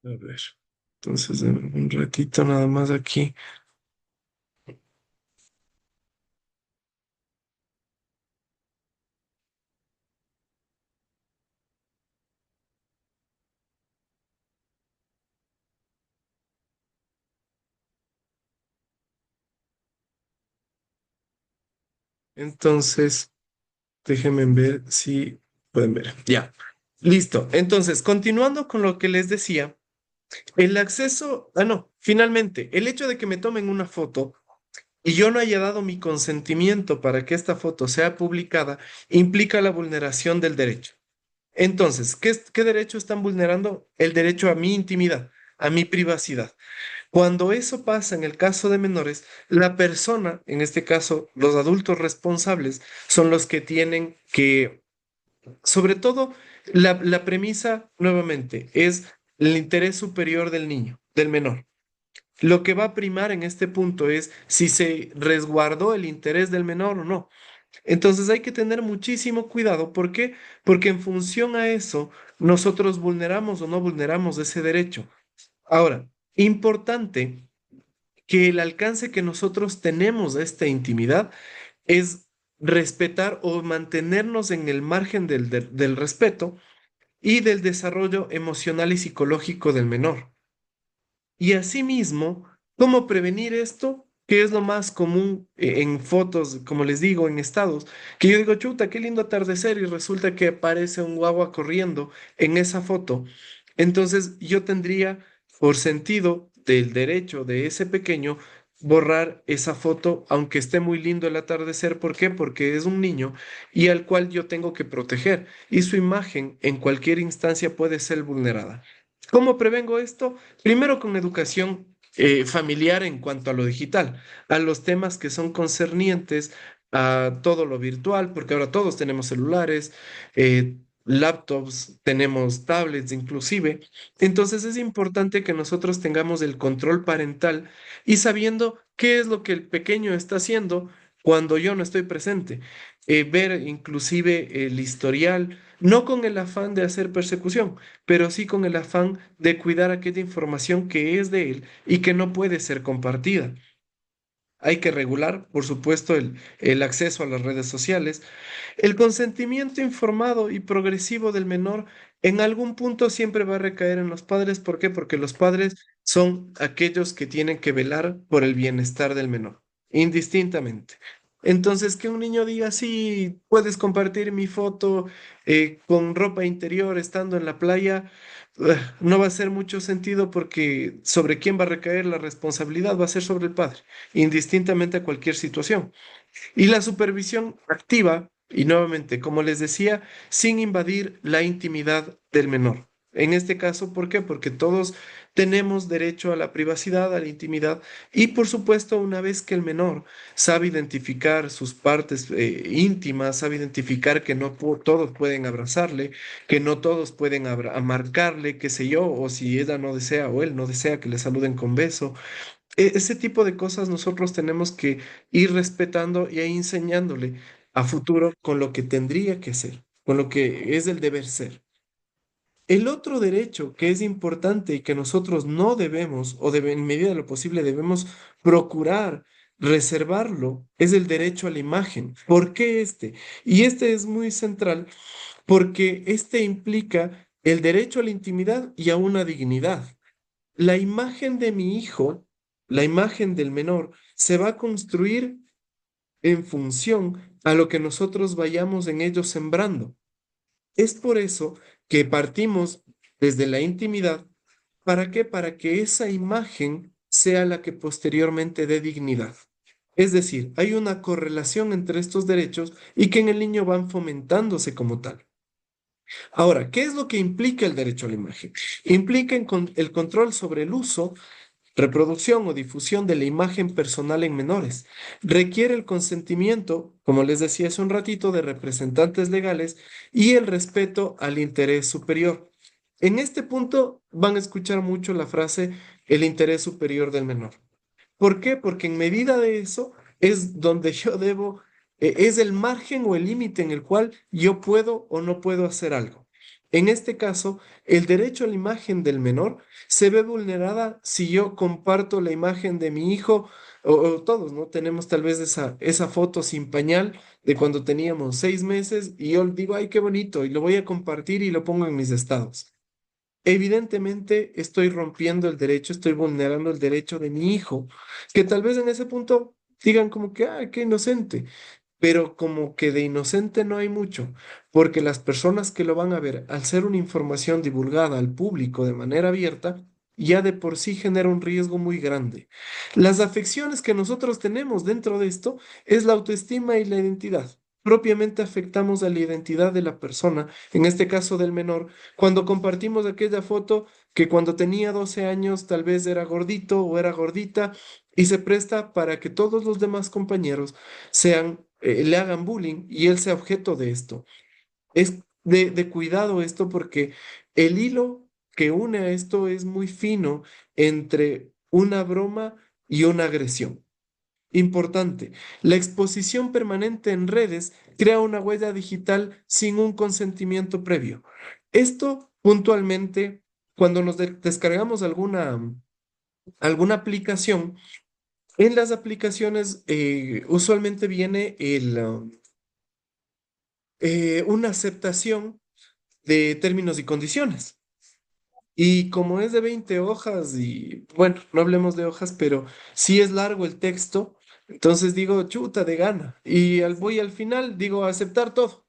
A ver, entonces dame un ratito nada más aquí. Entonces, déjenme ver si pueden ver. Ya, listo. Entonces, continuando con lo que les decía, el acceso, no, finalmente, el hecho de que me tomen una foto y yo no haya dado mi consentimiento para que esta foto sea publicada, implica la vulneración del derecho. Entonces, ¿qué derecho están vulnerando? El derecho a mi intimidad, a mi privacidad. Cuando eso pasa en el caso de menores, la persona, en este caso los adultos responsables, son los que tienen que, sobre todo, la premisa, nuevamente, es el interés superior del niño, del menor. Lo que va a primar en este punto es si se resguardó el interés del menor o no. Entonces hay que tener muchísimo cuidado. ¿Por qué? Porque en función a eso, nosotros vulneramos o no vulneramos ese derecho. Ahora, importante que el alcance que nosotros tenemos de esta intimidad es respetar o mantenernos en el margen del respeto y del desarrollo emocional y psicológico del menor. Y asimismo, ¿cómo prevenir esto? Que es lo más común en fotos, como les digo, en estados, que yo digo, chuta, qué lindo atardecer y resulta que aparece un guagua corriendo en esa foto. Entonces yo tendría, por sentido del derecho de ese pequeño, borrar esa foto, aunque esté muy lindo el atardecer. ¿Por qué? Porque es un niño y al cual yo tengo que proteger y su imagen en cualquier instancia puede ser vulnerada. ¿Cómo prevengo esto? Primero con educación familiar en cuanto a lo digital, a los temas que son concernientes a todo lo virtual, porque ahora todos tenemos celulares, laptops, tenemos tablets inclusive. Entonces es importante que nosotros tengamos el control parental y sabiendo qué es lo que el pequeño está haciendo cuando yo no estoy presente. Ver inclusive el historial, no con el afán de hacer persecución, pero sí con el afán de cuidar aquella información que es de él y que no puede ser compartida. Hay que regular, por supuesto, el acceso a las redes sociales. El consentimiento informado y progresivo del menor en algún punto siempre va a recaer en los padres. ¿Por qué? Porque los padres son aquellos que tienen que velar por el bienestar del menor, indistintamente. Entonces, que un niño diga, sí, puedes compartir mi foto con ropa interior estando en la playa, no va a hacer mucho sentido porque sobre quién va a recaer la responsabilidad va a ser sobre el padre, indistintamente a cualquier situación. Y la supervisión activa, y nuevamente, como les decía, sin invadir la intimidad del menor. En este caso, ¿por qué? Porque todos tenemos derecho a la privacidad, a la intimidad, y por supuesto, una vez que el menor sabe identificar sus partes íntimas, sabe identificar que no todos pueden abrazarle, que no todos pueden amarcarle, qué sé yo, o si ella no desea o él no desea que le saluden con beso, ese tipo de cosas nosotros tenemos que ir respetando y ahí enseñándole a futuro con lo que tendría que ser, con lo que es el deber ser. El otro derecho que es importante y que nosotros no debemos, o en medida de lo posible debemos procurar reservarlo, es el derecho a la imagen. ¿Por qué este? Y este es muy central porque este implica el derecho a la intimidad y a una dignidad. La imagen de mi hijo, la imagen del menor, se va a construir en función a lo que nosotros vayamos en ellos sembrando. Es por eso que partimos desde la intimidad. ¿Para qué? Para que esa imagen sea la que posteriormente dé dignidad. Es decir, hay una correlación entre estos derechos y que en el niño van fomentándose como tal. Ahora, ¿qué es lo que implica el derecho a la imagen? Implica el control sobre el uso, reproducción o difusión de la imagen personal en menores. Requiere el consentimiento, como les decía hace un ratito, de representantes legales y el respeto al interés superior. En este punto van a escuchar mucho la frase el interés superior del menor. ¿Por qué? Porque en medida de eso es donde yo debo Es el margen o el límite en el cual yo puedo o no puedo hacer algo. En este caso, el derecho a la imagen del menor se ve vulnerada si yo comparto la imagen de mi hijo o todos, ¿no? Tenemos tal vez esa foto sin pañal de cuando teníamos 6 meses y yo digo, ay, qué bonito, y lo voy a compartir y lo pongo en mis estados. Evidentemente estoy rompiendo el derecho, estoy vulnerando el derecho de mi hijo, que tal vez en ese punto digan como que, ay, qué inocente, pero como que de inocente no hay mucho, porque las personas que lo van a ver, al ser una información divulgada al público de manera abierta, ya de por sí genera un riesgo muy grande. Las afecciones que nosotros tenemos dentro de esto es la autoestima y la identidad. Propiamente afectamos a la identidad de la persona, en este caso del menor, cuando compartimos aquella foto que cuando tenía 12 años tal vez era gordito o era gordita y se presta para que todos los demás compañeros le hagan bullying y él sea objeto de esto. Es de cuidado esto porque el hilo que une a esto es muy fino entre una broma y una agresión. Importante, la exposición permanente en redes crea una huella digital sin un consentimiento previo. Esto puntualmente, cuando nos descargamos alguna aplicación, en las aplicaciones usualmente viene una aceptación de términos y condiciones. Y como es de 20 hojas y bueno, no hablemos de hojas, pero sí es largo el texto, entonces digo, chuta de gana. Y voy al final, digo, aceptar todo.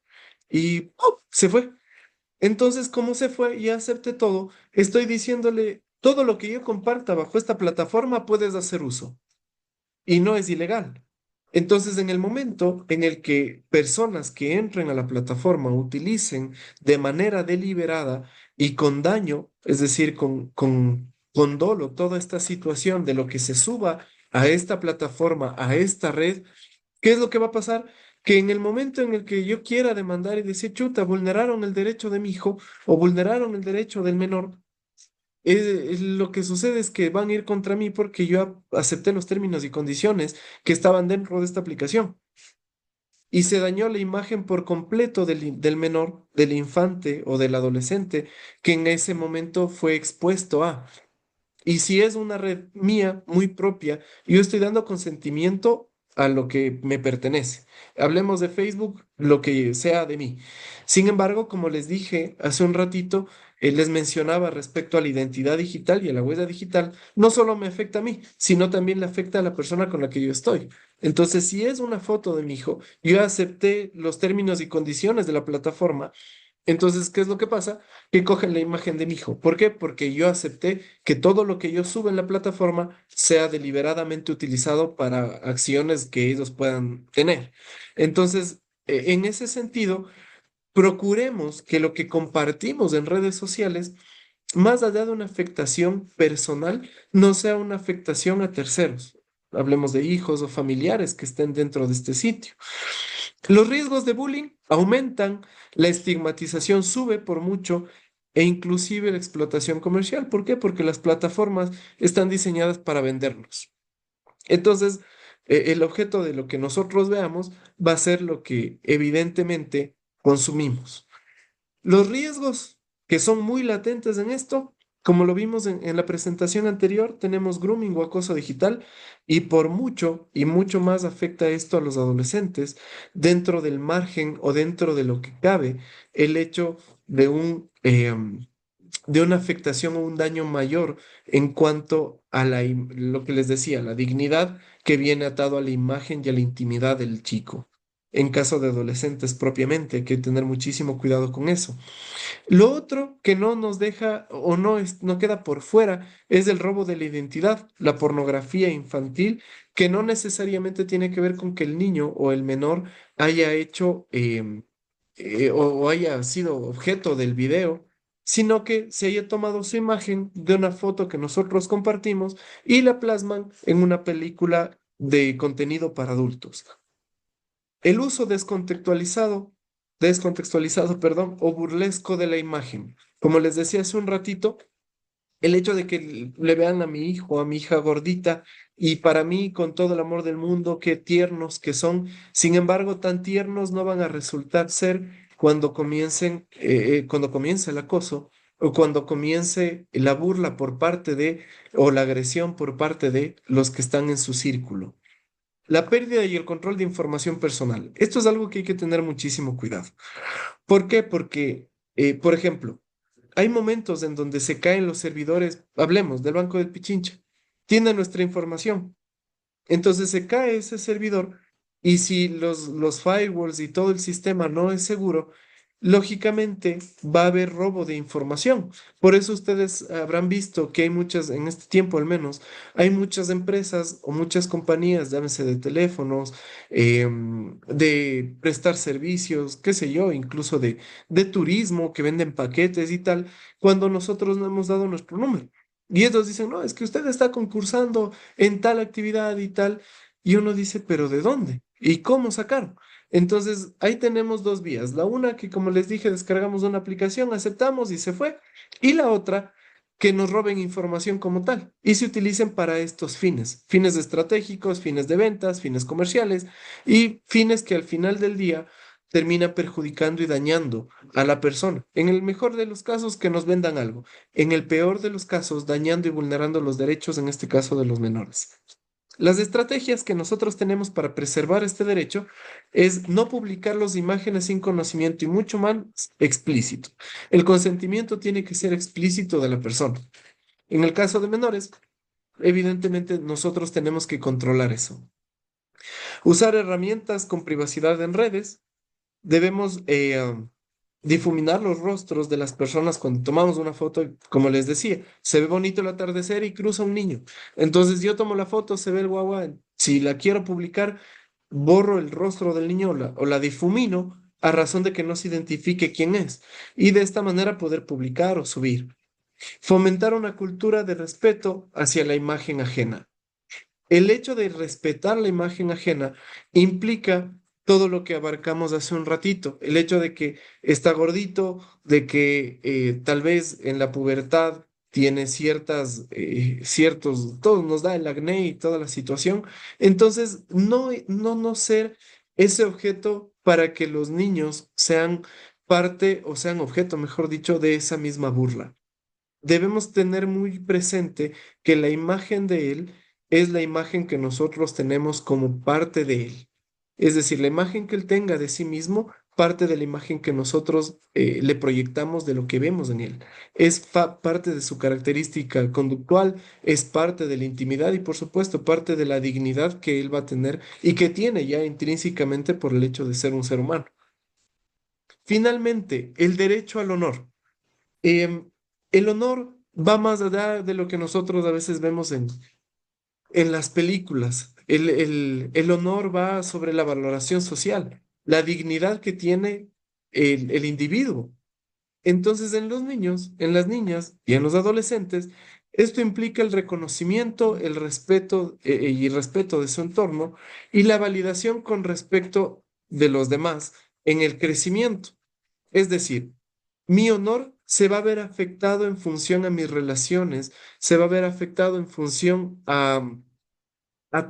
Y ¡pum! Se fue. Entonces, como se fue y acepté todo, estoy diciéndole, todo lo que yo comparta bajo esta plataforma puedes hacer uso y no es ilegal. Entonces, en el momento en el que personas que entren a la plataforma utilicen de manera deliberada y con daño, es decir, con dolo, toda esta situación de lo que se suba a esta plataforma, a esta red, ¿qué es lo que va a pasar? Que en el momento en el que yo quiera demandar y decir, chuta, vulneraron el derecho de mi hijo o vulneraron el derecho del menor, lo que sucede es que van a ir contra mí porque yo acepté los términos y condiciones que estaban dentro de esta aplicación. Y se dañó la imagen por completo del menor, del infante o del adolescente que en ese momento fue expuesto a. Y si es una red mía, muy propia, yo estoy dando consentimiento a lo que me pertenece. Hablemos de Facebook, lo que sea de mí. Sin embargo, como les dije hace un ratito, les mencionaba respecto a la identidad digital y a la huella digital, no solo me afecta a mí, sino también le afecta a la persona con la que yo estoy. Entonces, si es una foto de mi hijo, yo acepté los términos y condiciones de la plataforma. Entonces, ¿qué es lo que pasa? Que cogen la imagen de mi hijo. ¿Por qué? Porque yo acepté que todo lo que yo suba en la plataforma sea deliberadamente utilizado para acciones que ellos puedan tener. Entonces, en ese sentido, procuremos que lo que compartimos en redes sociales, más allá de una afectación personal, no sea una afectación a terceros. Hablemos de hijos o familiares que estén dentro de este sitio. Los riesgos de bullying aumentan, la estigmatización sube por mucho e inclusive la explotación comercial. ¿Por qué? Porque las plataformas están diseñadas para vendernos. Entonces, el objeto de lo que nosotros veamos va a ser lo que evidentemente consumimos. Los riesgos que son muy latentes en esto, como lo vimos en la presentación anterior, tenemos grooming o acoso digital y por mucho y mucho más afecta esto a los adolescentes dentro del margen o dentro de lo que cabe el hecho de de una afectación o un daño mayor en cuanto a lo que les decía, la dignidad que viene atado a la imagen y a la intimidad del chico. En caso de adolescentes propiamente, hay que tener muchísimo cuidado con eso. Lo otro que no nos deja o no queda por fuera es el robo de la identidad, la pornografía infantil, que no necesariamente tiene que ver con que el niño o el menor haya hecho o haya sido objeto del video, sino que se haya tomado su imagen de una foto que nosotros compartimos y la plasman en una película de contenido para adultos. El uso descontextualizado, perdón, o burlesco de la imagen. Como les decía hace un ratito, el hecho de que le vean a mi hijo, a mi hija gordita y para mí, con todo el amor del mundo, qué tiernos que son. Sin embargo, tan tiernos no van a resultar ser cuando comience el acoso o cuando comience la burla por parte de, o la agresión por parte de los que están en su círculo. La pérdida y el control de información personal. Esto es algo que hay que tener muchísimo cuidado. ¿Por qué? Porque, por ejemplo, hay momentos en donde se caen los servidores, hablemos del Banco del Pichincha, tiene nuestra información. Entonces se cae ese servidor y si los firewalls y todo el sistema no es seguro, lógicamente va a haber robo de información. Por eso ustedes habrán visto que hay muchas, en este tiempo al menos, hay muchas empresas o muchas compañías, llámese de teléfonos, de prestar servicios, qué sé yo, incluso de turismo que venden paquetes y tal, cuando nosotros no hemos dado nuestro número. Y ellos dicen, no, es que usted está concursando en tal actividad y tal. Y uno dice, pero ¿de dónde? ¿Y cómo sacar? Entonces, ahí tenemos dos vías. La una que, como les dije, descargamos una aplicación, aceptamos y se fue. Y la otra, que nos roben información como tal y se utilicen para estos fines, fines estratégicos, fines de ventas, fines comerciales y fines que al final del día termina perjudicando y dañando a la persona. En el mejor de los casos, que nos vendan algo. En el peor de los casos, dañando y vulnerando los derechos, en este caso de los menores. Las estrategias que nosotros tenemos para preservar este derecho es no publicar las imágenes sin conocimiento y mucho más explícito. El consentimiento tiene que ser explícito de la persona. En el caso de menores, evidentemente nosotros tenemos que controlar eso. Usar herramientas con privacidad en redes. Debemos difuminar los rostros de las personas cuando tomamos una foto, como les decía, se ve bonito el atardecer y cruza un niño. Entonces yo tomo la foto, se ve el guagua, si la quiero publicar, borro el rostro del niño o la difumino a razón de que no se identifique quién es y de esta manera poder publicar o subir. Fomentar una cultura de respeto hacia la imagen ajena. El hecho de respetar la imagen ajena implica todo lo que abarcamos hace un ratito. El hecho de que está gordito, de que tal vez en la pubertad tiene todos nos da el acné y toda la situación. Entonces, no ser ese objeto para que los niños sean parte o sean objeto, mejor dicho, de esa misma burla. Debemos tener muy presente que la imagen de él es la imagen que nosotros tenemos como parte de él. Es decir, la imagen que él tenga de sí mismo, parte de la imagen que nosotros le proyectamos de lo que vemos en él. Es parte de su característica conductual, es parte de la intimidad y por supuesto parte de la dignidad que él va a tener y que tiene ya intrínsecamente por el hecho de ser un ser humano. Finalmente, el derecho al honor. Em, el honor va más allá de lo que nosotros a veces vemos en las películas. El honor va sobre la valoración social, la dignidad que tiene el individuo. Entonces, en los niños, en las niñas y en los adolescentes, esto implica el reconocimiento, el respeto y el respeto de su entorno y la validación con respecto de los demás en el crecimiento. Es decir, mi honor se va a ver afectado en función a mis relaciones, se va a ver afectado en función a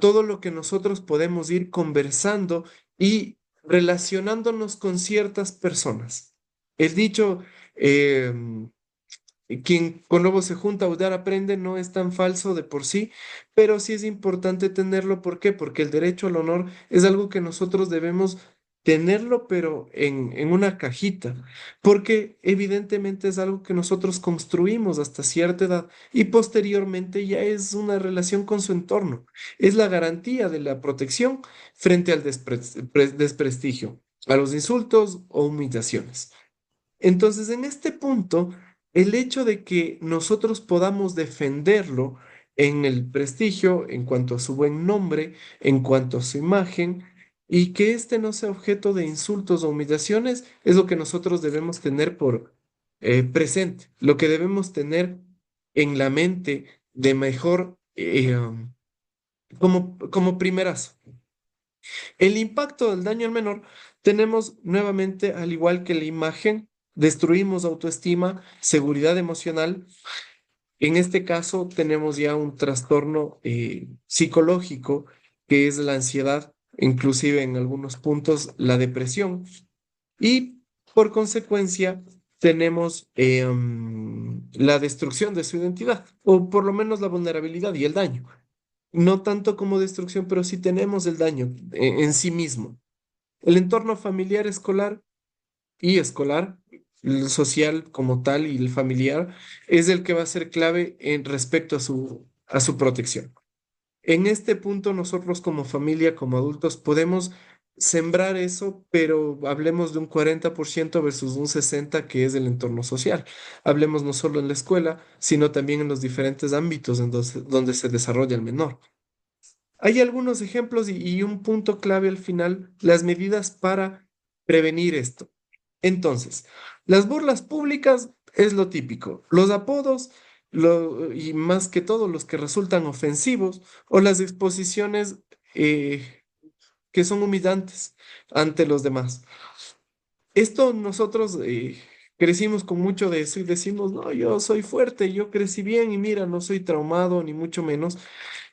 todo lo que nosotros podemos ir conversando y relacionándonos con ciertas personas. El dicho, quien con lobo se junta, aullar aprende, no es tan falso de por sí, pero sí es importante tenerlo. ¿Por qué? Porque el derecho al honor es algo que nosotros debemos tenerlo, pero en una cajita, porque evidentemente es algo que nosotros construimos hasta cierta edad y posteriormente ya es una relación con su entorno. Es la garantía de la protección frente al desprestigio, a los insultos o humillaciones. Entonces, en este punto, el hecho de que nosotros podamos defenderlo en el prestigio, en cuanto a su buen nombre, en cuanto a su imagen, y que éste no sea objeto de insultos o humillaciones, es lo que nosotros debemos tener por presente, lo que debemos tener en la mente de mejor como primerazo. El impacto del daño al menor, tenemos nuevamente, al igual que la imagen, destruimos autoestima, seguridad emocional, En este caso tenemos ya un trastorno psicológico que es la ansiedad, inclusive en algunos puntos la depresión y por consecuencia tenemos la destrucción de su identidad o por lo menos la vulnerabilidad y el daño. No tanto como destrucción, pero sí tenemos el daño en sí mismo. El entorno familiar, escolar y escolar, el social como tal y el familiar, es el que va a ser clave en respecto a su protección. En este punto nosotros como familia, como adultos, podemos sembrar eso, pero hablemos de un 40% versus un 60% que es el entorno social. Hablemos no solo en la escuela, sino también en los diferentes ámbitos en donde se desarrolla el menor. Hay algunos ejemplos y un punto clave al final, las medidas para prevenir esto. Entonces, las burlas públicas es lo típico, los apodos y más que todo los que resultan ofensivos o las exposiciones que son humillantes ante los demás. Esto nosotros crecimos con mucho de eso y decimos, no, yo soy fuerte, yo crecí bien y mira, no soy traumado ni mucho menos,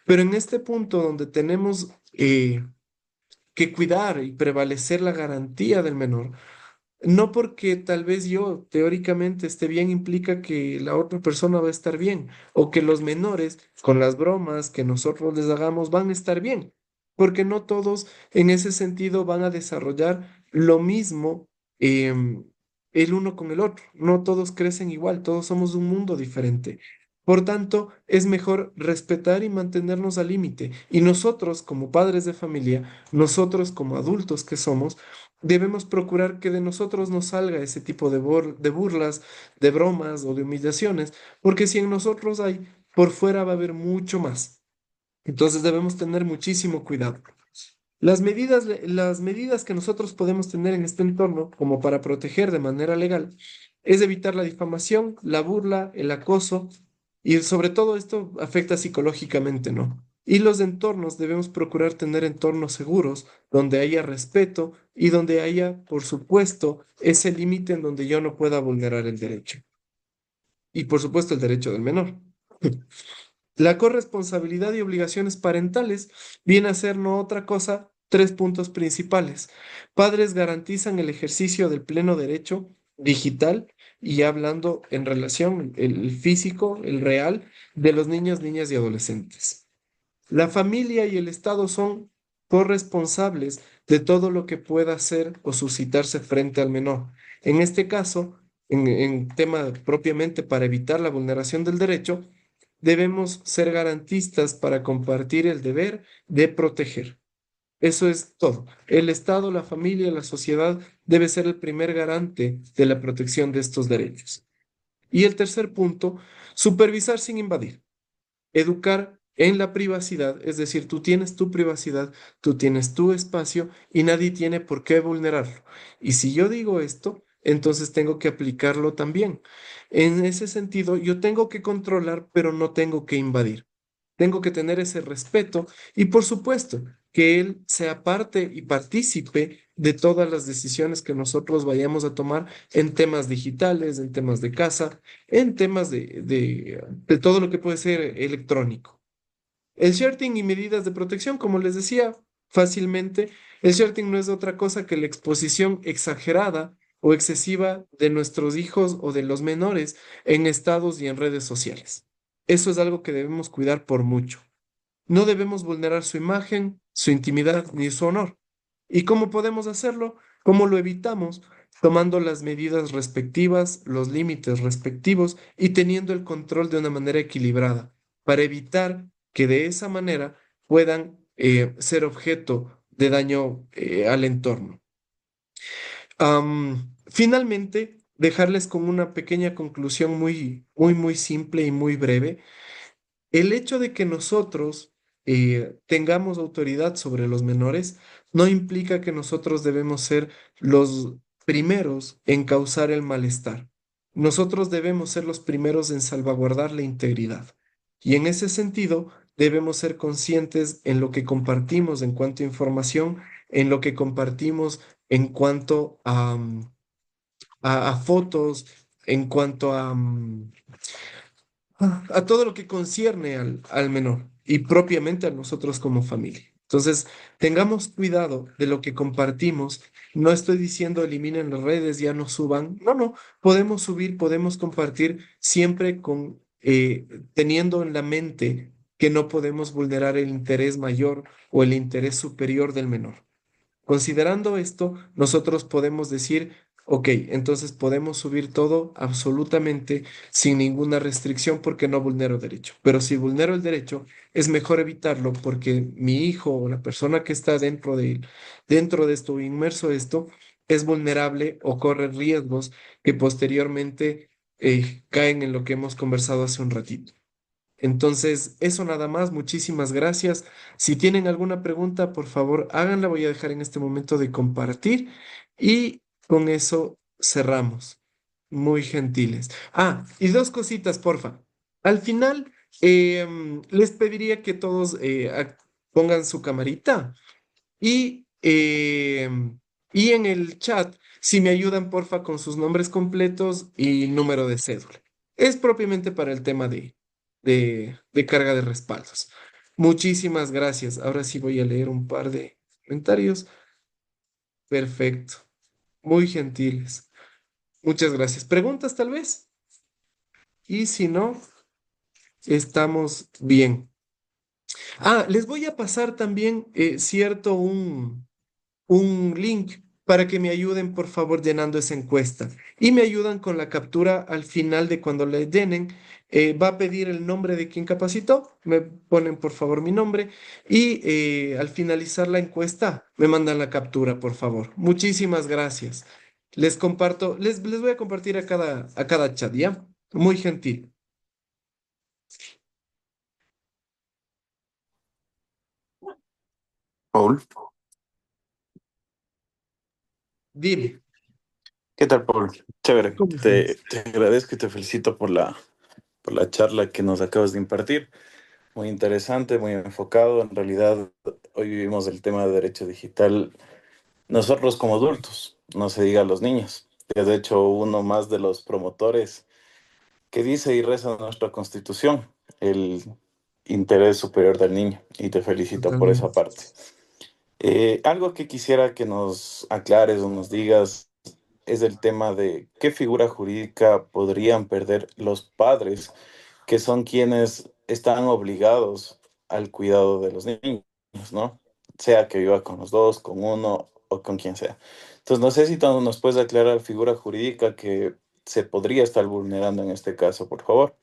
pero en este punto donde tenemos que cuidar y prevalecer la garantía del menor, no porque tal vez yo teóricamente esté bien implica que la otra persona va a estar bien o que los menores con las bromas que nosotros les hagamos van a estar bien, porque no todos en ese sentido van a desarrollar lo mismo em, el uno con el otro. No todos crecen igual, todos somos de un mundo diferente. Por tanto, es mejor respetar y mantenernos al límite. Y nosotros, como padres de familia, nosotros como adultos que somos, debemos procurar que de nosotros no salga ese tipo de burlas, de bromas o de humillaciones, porque si en nosotros hay, por fuera va a haber mucho más. Entonces debemos tener muchísimo cuidado. Las medidas que nosotros podemos tener en este entorno, como para proteger de manera legal, es evitar la difamación, la burla, el acoso, y sobre todo esto afecta psicológicamente, ¿no? Y los entornos, debemos procurar tener entornos seguros, donde haya respeto y donde haya, por supuesto, ese límite en donde yo no pueda vulnerar el derecho. Y por supuesto el derecho del menor. La corresponsabilidad y obligaciones parentales viene a ser no otra cosa, tres puntos principales. Padres garantizan el ejercicio del pleno derecho digital y hablando en relación el físico, el real, de los niños, niñas y adolescentes. La familia y el Estado son corresponsables de todo lo que pueda hacer o suscitarse frente al menor. En este caso, en tema propiamente para evitar la vulneración del derecho, debemos ser garantistas para compartir el deber de proteger. Eso es todo. El Estado, la familia, la sociedad debe ser el primer garante de la protección de estos derechos. Y el tercer punto, supervisar sin invadir. Educar en la privacidad, es decir, tú tienes tu privacidad, tú tienes tu espacio y nadie tiene por qué vulnerarlo. Y si yo digo esto, entonces tengo que aplicarlo también. En ese sentido, yo tengo que controlar, pero no tengo que invadir. Tengo que tener ese respeto y, por supuesto, que él sea parte y partícipe de todas las decisiones que nosotros vayamos a tomar en temas digitales, en temas de casa, en temas de todo lo que puede ser electrónico. El shorting y medidas de protección, como les decía fácilmente, el shorting no es otra cosa que la exposición exagerada o excesiva de nuestros hijos o de los menores en estados y en redes sociales. Eso es algo que debemos cuidar por mucho. No debemos vulnerar su imagen, su intimidad ni su honor. ¿Y cómo podemos hacerlo? ¿Cómo lo evitamos? Tomando las medidas respectivas, los límites respectivos y teniendo el control de una manera equilibrada para evitar que de esa manera puedan ser objeto de daño al entorno. Finalmente, dejarles con una pequeña conclusión muy simple y muy breve. El hecho de que nosotros tengamos autoridad sobre los menores no implica que nosotros debemos ser los primeros en causar el malestar. Nosotros debemos ser los primeros en salvaguardar la integridad. Y en ese sentido, debemos ser conscientes en lo que compartimos en cuanto a información, en lo que compartimos en cuanto a fotos, en cuanto a todo lo que concierne al menor y propiamente a nosotros como familia. Entonces, tengamos cuidado de lo que compartimos. No estoy diciendo eliminen las redes, ya no suban. No, no, podemos subir, podemos compartir siempre con teniendo en la mente que no podemos vulnerar el interés mayor o el interés superior del menor. Considerando esto, nosotros podemos decir, ok, entonces podemos subir todo absolutamente sin ninguna restricción porque no vulnero derecho. Pero si vulnero el derecho, es mejor evitarlo porque mi hijo o la persona que está dentro de esto, inmerso en esto, es vulnerable o corre riesgos que posteriormente caen en lo que hemos conversado hace un ratito. Entonces, eso nada más. Muchísimas gracias. Si tienen alguna pregunta, por favor, háganla. Voy a dejar en este momento de compartir y con eso cerramos. Muy gentiles. Ah, y dos cositas, porfa. Al final, les pediría que todos pongan su camarita y en el chat, si me ayudan, porfa, con sus nombres completos y número de cédula. Es propiamente para el tema de carga de respaldos. Muchísimas gracias. Ahora sí voy a leer un par de comentarios. Perfecto. Muy gentiles. Muchas gracias. ¿Preguntas tal vez? Y si no, estamos bien. Ah, les voy a pasar también, cierto, un link para que me ayuden, por favor, llenando esa encuesta. Y me ayudan con la captura al final de cuando le llenen. Va a pedir el nombre de quien capacitó. Me ponen, por favor, mi nombre. Y al finalizar la encuesta, me mandan la captura, por favor. Muchísimas gracias. Les comparto, les voy a compartir a cada chat, ¿ya? Muy gentil. Paul, Dime, ¿qué tal, Paul? Chévere, ¿cómo estás? te agradezco y te felicito por la charla que nos acabas de impartir. Muy interesante, muy enfocado. En realidad, hoy vivimos el tema de derecho digital nosotros como adultos, no se diga a los niños, que es de hecho uno más de los promotores que dice y reza nuestra Constitución, el interés superior del niño, y te felicito por esa Totalmente. parte. Algo que quisiera que nos aclares o nos digas es el tema de qué figura jurídica podrían perder los padres, que son quienes están obligados al cuidado de los niños, ¿no? Sea que viva con los dos, con uno o con quien sea. Entonces, no sé si tú nos puedes aclarar figura jurídica que se podría estar vulnerando en este caso, por favor.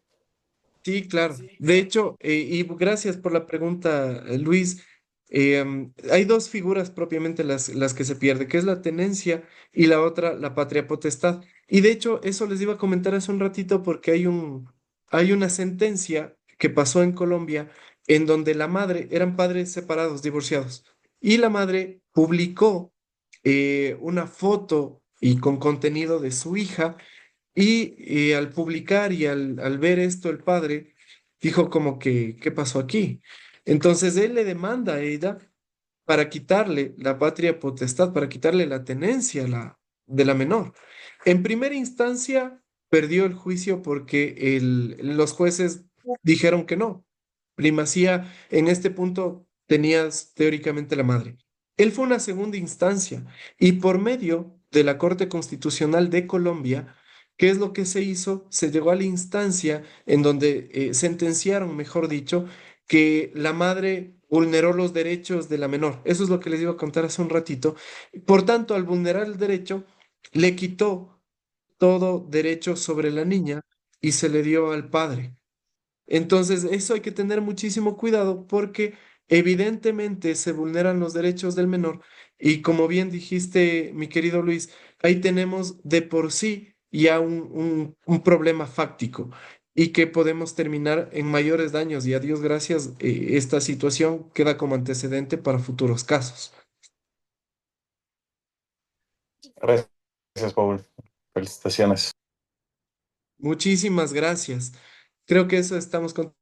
Sí, claro. De hecho, y gracias por la pregunta, Luis. Hay dos figuras propiamente las que se pierde, que es la tenencia y la otra, la patria potestad. Y de hecho, eso les iba a comentar hace un ratito porque hay una sentencia que pasó en Colombia en donde la madre, eran padres separados, divorciados, y la madre publicó una foto y con contenido de su hija y al publicar y al ver esto, el padre dijo como que, ¿qué pasó aquí? Entonces él le demanda a ella para quitarle la patria potestad, para quitarle la tenencia de la menor. En primera instancia, perdió el juicio porque los jueces dijeron que no. Primacía en este punto tenías teóricamente la madre. Él fue una segunda instancia y por medio de la Corte Constitucional de Colombia, ¿qué es lo que se hizo? Se llegó a la instancia en donde sentenciaron, mejor dicho, que la madre vulneró los derechos de la menor. Eso es lo que les iba a contar hace un ratito. Por tanto, al vulnerar el derecho, le quitó todo derecho sobre la niña y se le dio al padre. Entonces, eso hay que tener muchísimo cuidado porque evidentemente se vulneran los derechos del menor y como bien dijiste, mi querido Luis, ahí tenemos de por sí ya un problema fáctico y que podemos terminar en mayores daños y a Dios gracias, esta situación queda como antecedente para futuros casos. Gracias, Paul. Felicitaciones. Muchísimas gracias. Creo que eso estamos con